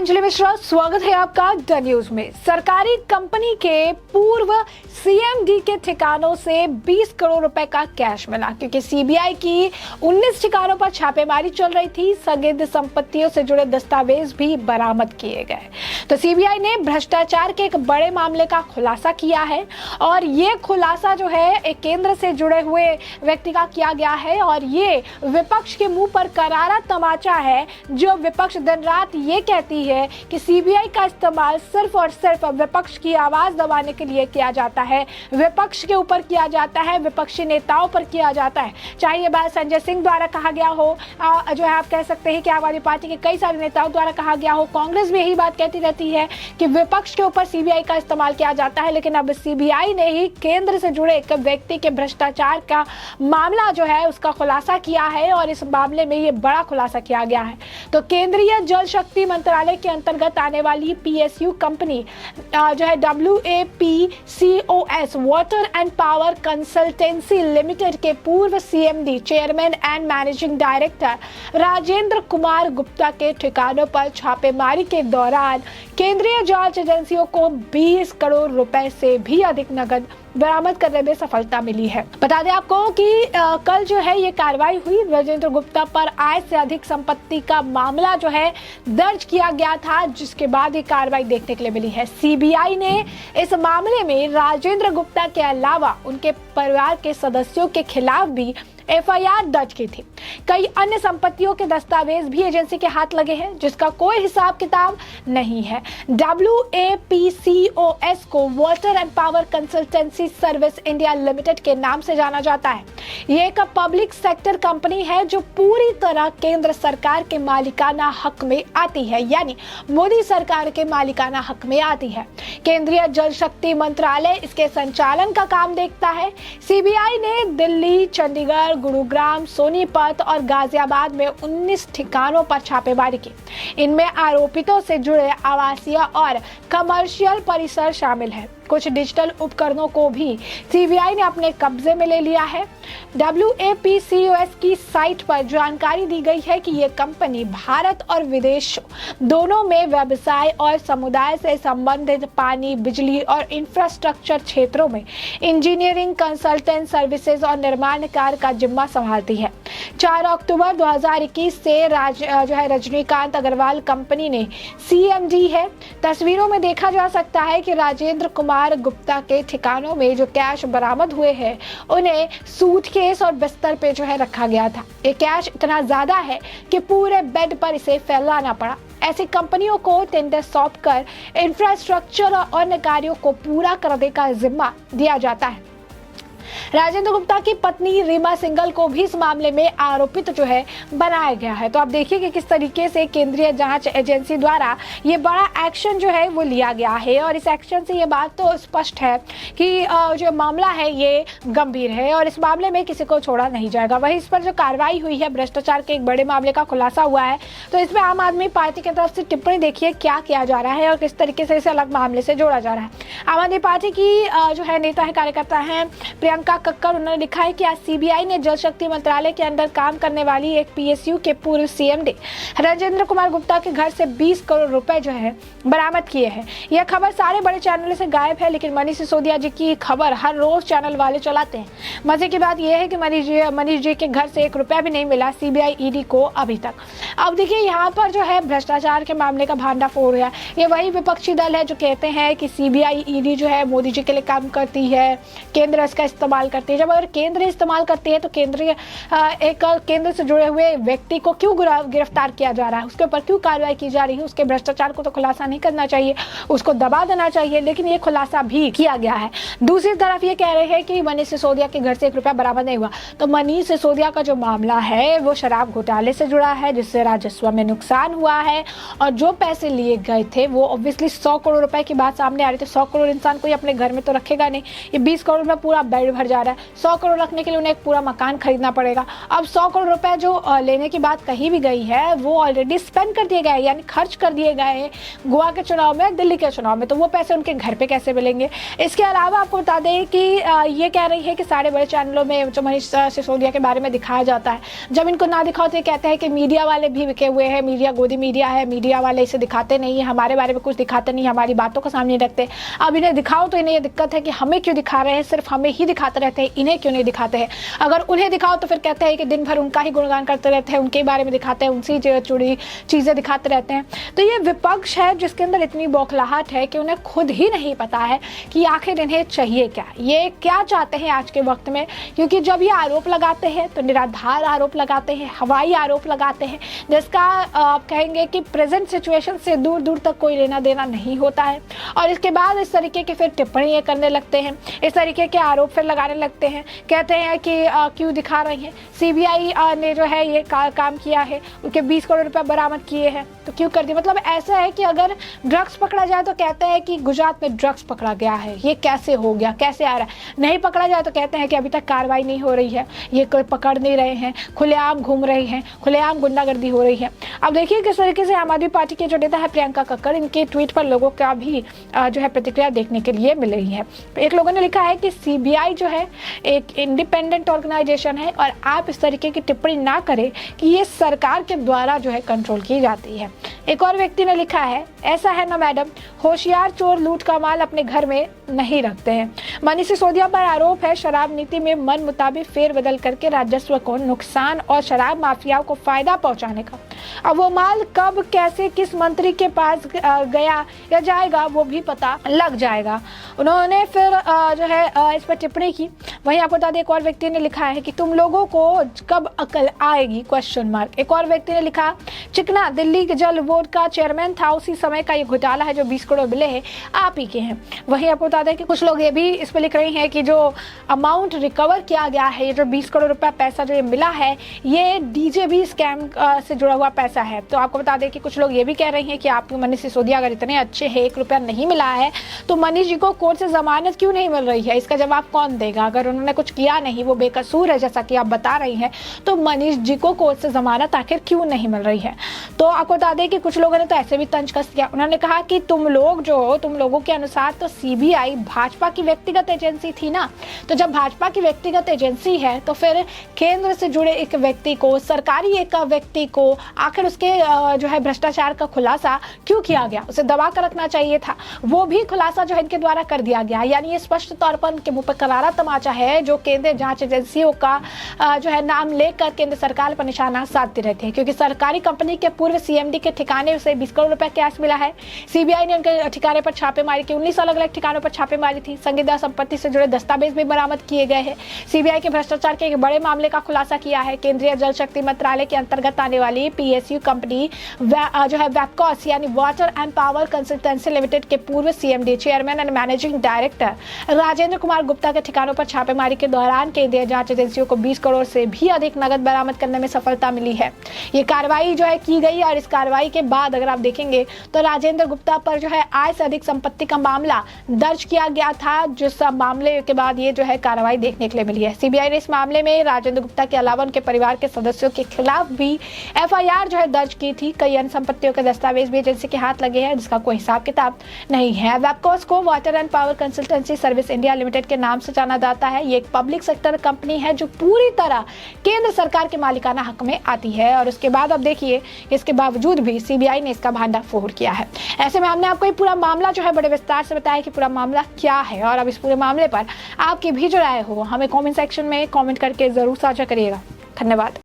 अंजलि मिश्रा, स्वागत है आपका द न्यूज में। सरकारी कंपनी के पूर्व सीएमडी के ठिकानों से 20 करोड़ रुपए का कैश मिला, क्योंकि सीबीआई की 19 ठिकानों पर छापेमारी चल रही थी। संदिग्ध संपत्तियों से जुड़े दस्तावेज भी बरामद किए गए। तो सीबीआई ने भ्रष्टाचार के एक बड़े मामले का खुलासा किया है और ये खुलासा जो है एक केंद्र से जुड़े हुए व्यक्ति का किया गया है। और ये विपक्ष के मुंह पर करारा तमाचा है, जो विपक्ष दिन रात ये कहती है कि सीबीआई का इस्तेमाल सिर्फ और सिर्फ विपक्ष की आवाज दबाने के लिए किया जाता है, विपक्ष के ऊपर किया जाता है, विपक्षी नेताओं पर किया जाता है। चाहे ये बात संजय सिंह द्वारा कहा गया हो, जो है आप कह सकते हैं कि आम आदमी पार्टी के कई सारे नेताओं द्वारा कहा गया हो, कांग्रेस भी यही बात कहती रहती है कि विपक्ष के ऊपर सीबीआई का इस्तेमाल किया जाता है। लेकिन अब सीबीआई ने ही केंद्र से जुड़े एक व्यक्ति के भ्रष्टाचार का मामला जो है उसका खुलासा किया है और इस मामले में ये बड़ा खुलासा किया गया है। तो केंद्रीय जल शक्ति मंत्रालय के अंतर्गत आने वाली पीएसयू कंपनी जो है WAPCOS water and power consultancy limited के पूर्व CMD, chairman and managing director Rajendra Kumar Gupta के ठिकानों पर छापेमारी के दौरान केंद्रीय जांच एजेंसियों को 20 करोड़ रुपए से भी अधिक नकद बरामद करने में सफलता मिली है। बता दें आपको कि कल जो है ये कार्रवाई हुई। राजेंद्र गुप्ता पर आय से अधिक संपत्ति का मामला जो है दर्ज किया गया था, जिसके बाद ये कार्रवाई देखने के लिए मिली है। सीबीआई ने इस मामले में राजेंद्र गुप्ता के अलावा उनके परिवार के सदस्यों के खिलाफ भी एफआईआर दर्ज की थी। कई अन्य संपत्तियों के दस्तावेज भी एजेंसी के हाथ लगे हैं, जिसका कोई हिसाब किताब नहीं है। WAPCOS को water and power consultancy service India limited के नाम से जाना जाता है। ये एक पब्लिक सेक्टर कंपनी है जो पूरी तरह केंद्र सरकार के मालिकाना हक में आती है, यानी मोदी सरकार के मालिकाना हक में आती है। केंद्रीय जल शक्ति मंत्रालय इसके संचालन का काम देखता है। सीबीआई ने दिल्ली, चंडीगढ़, गुरुग्राम, सोनीपत और गाजियाबाद में 19 ठिकानों पर छापेमारी की। इनमें आरोपितों से जुड़े आवासीय और कमर्शियल परिसर शामिल है। कुछ डिजिटल उपकरणों को भी सीबीआई ने अपने कब्जे में ले लिया है। WAPCOS की साइट पर जानकारी दी गई है कि ये कंपनी भारत और विदेश दोनों में व्यवसाय और समुदाय से संबंधित पानी, बिजली और इंफ्रास्ट्रक्चर क्षेत्रों में इंजीनियरिंग, कंसल्टेंट सर्विसेज और निर्माण कार्य का जिम्मा संभालती है। 4 अक्टूबर 2021 से जो है रजनीकांत अग्रवाल कंपनी ने CMD है। तस्वीरों में देखा जा सकता है कि राजेंद्र कुमार गुप्ता के ठिकानों में जो कैश बरामद हुए हैं उन्हें सूटकेस और बिस्तर पे जो है रखा गया था। ये कैश इतना ज्यादा है कि पूरे बेड पर इसे फैलाना पड़ा। ऐसी कंपनियों को टेंडर सौंपकर इंफ्रास्ट्रक्चर और अन्य कार्यों को पूरा करने का जिम्मा दिया जाता है। राजेंद्र गुप्ता की पत्नी रीमा सिंघल को भी इस मामले में आरोपित जो है बनाया गया है। तो आप देखिए कि किस तरीके से केंद्रीय जांच एजेंसी द्वारा ये बड़ा एक्शन जो है वो लिया गया है। और इस एक्शन से ये बात तो स्पष्ट है कि जो मामला है ये गंभीर है और इस मामले में किसी को छोड़ा नहीं जाएगा। वही इस पर जो कार्रवाई हुई है, भ्रष्टाचार के एक बड़े मामले का खुलासा हुआ है, तो इसमें आम आदमी पार्टी की तरफ से टिप्पणी देखिए क्या किया जा रहा है और किस तरीके से इसे अलग मामले से जोड़ा जा रहा है। आम आदमी पार्टी की जो है नेता है, कार्यकर्ता है प्रियंका कक्कर, उन्होंने लिखा है कि आज सीबीआई ने जल शक्ति मंत्रालय के अंदर काम करने वाली एक पीएसयू के पूर्व सीएमडी राजेंद्र कुमार गुप्ता के घर से 20 करोड़ रुपए जो है बरामद किए हैं। यह खबर सारे बड़े चैनलों से गायब है, लेकिन मनीष सिसोदिया जी की खबर हर रोज चैनल वाले चलाते हैं। मजे की बात यह है कि मनीष जी के घर से 1 रुपया भी नहीं मिला सीबीआई ईडी को अभी तक। अब देखिए यहाँ पर जो है भ्रष्टाचार के मामले का भांडाफोड़ है। ये वही विपक्षी दल है जो कहते हैं कि सीबीआई ईडी जो है मोदी जी के लिए काम करती है, केंद्र इसका इस्तेमाल करती है। जब अगर केंद्र इस्तेमाल करती है तो केंद्र से जुड़े हुए व्यक्ति को क्यों गिरफ्तार किया जा रहा है, उसके ऊपर क्यों कार्रवाई की जा रही है? उसके भ्रष्टाचार को तो खुलासा नहीं करना चाहिए, उसको दबा देना चाहिए, लेकिन ये खुलासा भी किया गया है। दूसरी तरफ ये कह रहे हैं कि मनीष सिसोदिया के घर से 1 रुपया बरामद नहीं हुआ। तो मनीष सिसोदिया का जो मामला है वो शराब घोटाले से जुड़ा है, जिससे राजस्व में नुकसान हुआ है और जो पैसे लिए गए थे वो ऑब्वियसली 100 करोड़ रुपए की बात सामने आ रही थी। 100 करोड़ इंसान कोई अपने घर में तो रखेगा नहीं, ये 20 करोड़ में पूरा बेड भर जाएगा। जा रहा है। 100 करोड़ रखने के लिए उन्हें एक पूरा मकान खरीदना पड़ेगा। अब 100 करोड़ रुपए जो लेने की बात कही भी गई है वो ऑलरेडी स्पेंड कर दिए गए, यानी खर्च कर दिए गए हैं गोवा के चुनाव में, दिल्ली के चुनाव में, तो वो पैसे उनके घर पे कैसे मिलेंगे। इसके अलावा आपको बता दें कि ये कह रही है कि सारे बड़े चैनलों में जो मनीष सिसोदिया के बारे में दिखाया जाता है, जब इनको ना दिखाओ तो ये कहते हैं कि मीडिया वाले भी बिके हुए हैं, मीडिया गोदी मीडिया है, मीडिया वाले इसे दिखाते नहीं है, हमारे बारे में कुछ दिखाते नहीं, हमारी बातों को सामने रखते। अब इन्हें दिखाओ तो इन्हें ये दिक्कत है कि हमें क्यों दिखा रहे हैं, सिर्फ हमें ही दिखाते रहते हैं, इन्हें क्यों नहीं दिखाते हैं। अगर उन्हें दिखाओ तो फिर कहते हैं कि दिन भर उनका ही गुणगान करते रहते हैं, उनके बारे में दिखाते हैं, उनसी जुड़ी चीजें दिखाते रहते हैं। तो ये विपक्ष है जिसके अंदर इतनी बौखलाहट है कि उन्हें खुद ही नहीं पता है कि आखिर इन्हें चाहिए क्या, ये क्या चाहते हैं आज के वक्त में। क्योंकि जब ये आरोप लगाते हैं तो निराधार आरोप लगाते हैं, हवाई आरोप लगाते हैं, जिसका आप कहेंगे कि प्रेजेंट सिचुएशन से दूर दूर तक कोई लेना देना नहीं होता है। और इसके बाद इस तरीके की फिर टिप्पणियां करने लगते हैं, इस तरीके के आरोप फिर लगाने लगते हैं, कहते हैं कि क्यों दिखा रही हैं, सीबीआई ने जो है ये काम किया है, उनके 20 करोड़ रुपए बरामद किए हैं तो क्यों कर दिए। मतलब ऐसा है कि अगर ड्रग्स पकड़ा जाए तो कहते हैं कि गुजरात में ड्रग्स पकड़ा गया है, ये कैसे हो गया, कैसे आ रहा है। नहीं पकड़ा जाए तो कहते हैं कि अभी तक कार्रवाई नहीं हो रही है, ये कोई पकड़ नहीं रहे हैं, खुलेआम घूम रहे हैं, खुलेआम गुंडागर्दी हो रही है। अब देखिए किस तरीके से आम आदमी पार्टी के जो नेता है प्रियंका कक्कड़, इनके ट्वीट पर लोगों का भी जो है प्रतिक्रिया देखने के लिए मिल रही है। एक लोगों ने लिखा है कि सीबीआई जो है एक इंडिपेंडेंट ऑर्गेनाइजेशन है और आप इस तरीके की टिप्पणी ना करें कि ये सरकार के द्वारा जो है कंट्रोल की जाती है। एक और व्यक्ति ने लिखा है, ऐसा है ना मैडम, होशियार चोर लूट का माल अपने घर में नहीं रखते हैं। मनीष सिसोदिया पर आरोप है शराब नीति में मन मुताबिक फेरबदल करके राजस्व को नुकसान और शराब माफियाओं को फायदा पहुंचाने का। अब वो माल कब कैसे किस मंत्री के पास गया या जाएगा वो भी पता लग जाएगा। उन्होंने फिर जो है इस पर टिप्पणी की। वहीं आपको बता दें एक और व्यक्ति ने लिखा है कि तुम लोगों को कब अकल आएगी, क्वेश्चन मार्क। एक और व्यक्ति ने लिखा, चिकना दिल्ली के जल बोर्ड का चेयरमैन था, उसी समय का ये घोटाला है, जो 20 करोड़ मिले हैं आप ही के हैं। वहीं आपको बता दें कि कुछ लोग ये भी इस पर लिख रहे हैं कि जो अमाउंट रिकवर किया गया है, ये जो 20 करोड़ रुपया पैसा जो ये मिला है, ये डीजेबी स्कैम से जुड़ा हुआ पैसा है। तो आपको बता दें कि कुछ लोग ये भी कह रहे हैं कि आप मनीष सिसोदिया अगर इतने अच्छे हैं, 1 रुपया नहीं मिला है तो मनीष जी को कोर्ट से जमानत क्यों नहीं मिल रही है, इसका जवाब कौन देगा। अगर उन्होंने कुछ किया नहीं, वो बेकसूर है जैसा कि आप बता रही हैं, तो मनीष जी को कोर्ट से जमानत आखिर क्यों नहीं मिल रही है। तो आपको बता दें कि कुछ लोगों ने तो ऐसे भी तंज कस किया। उन्होंने कहा कि तुम लोग जो हो, तुम लोगों के अनुसार तो सीबीआई भाजपा की व्यक्तिगत एजेंसी थी ना, तो जब भाजपा की व्यक्तिगत एजेंसी है तो फिर केंद्र से जुड़े एक व्यक्ति को, सरकारी एक व्यक्ति को आखिर उसके जो है भ्रष्टाचार का खुलासा क्यों किया गया, उसे दबा कर रखना चाहिए था। वो भी खुलासा जो है इनके द्वारा कर दिया गया। यानी ये स्पष्ट तौर पर उनके मुंह पर करारा तमाचा है, जो केंद्रीय जांच एजेंसियों का जो है नाम लेकर केंद्र सरकार पर निशाना साधते रहते हैं। क्योंकि सरकारी कंपनी के पूर्व सीएमडी के ठिकाने से 20 करोड़ रुपए कैश मिला है। सीबीआई ने उनके ठिकाने पर छापेमारी की, 19 अलग अलग ठिकानों पर छापेमारी थी। संविदा संपत्ति से जुड़े दस्तावेज भी बरामद किए गए हैं। सीबीआई के भ्रष्टाचार के एक बड़े मामले का खुलासा किया है। केंद्रीय जल शक्ति मंत्रालय के अंतर्गत आने वाली पीएसयू कंपनी जो है वैपकॉस यानी water and power consultancy limited के पूर्व CMD, chairman and managing director Rajendra Kumar Gupta के ठिकानों पर छापेमारी के दौरान केंद्रीय जांच एजेंसियों को 20 करोड़ से भी अधिक नकद बरामद करने में सफलता मिली है। ये कार्रवाई जो है की गई और इस कार्रवाई के बाद अगर आप देखेंगे तो राजेंद्र गुप्ता पर जो है आय से अधिक संपत्ति का मामला दर्ज किया गया था, जिस मामले के बाद ये जो है कार्रवाई देखने के लिए मिली है। सीबीआई ने इस मामले में राजेंद्र गुप्ता के अलावा उनके परिवार के सदस्यों के खिलाफ भी एफआईआर जो है दर्ज की थी। कई अन्य संपत्तियों के दस्तावेज भी एजेंसी के हाथ लगे हैं, जिसका कोई हिसाब किताब नहीं है। वैपकॉस को water and power consultancy service India limited के नाम से जाना जाता है। ये एक पब्लिक सेक्टर कंपनी है जो पूरी तरह केंद्र सरकार के मालिकाना हक में आती है। और उसके बाद अब देखिए, इसके बावजूद भी सीबीआई ने इसका भांडाफोड़ किया है। ऐसे में हमने आपको ये पूरा मामला जो है बड़े विस्तार से बताया कि पूरा मामला क्या है। और अब इस पूरे मामले पर आपकी भी जो राय हो हमें कमेंट सेक्शन में कमेंट करके जरूर साझा करिएगा। धन्यवाद।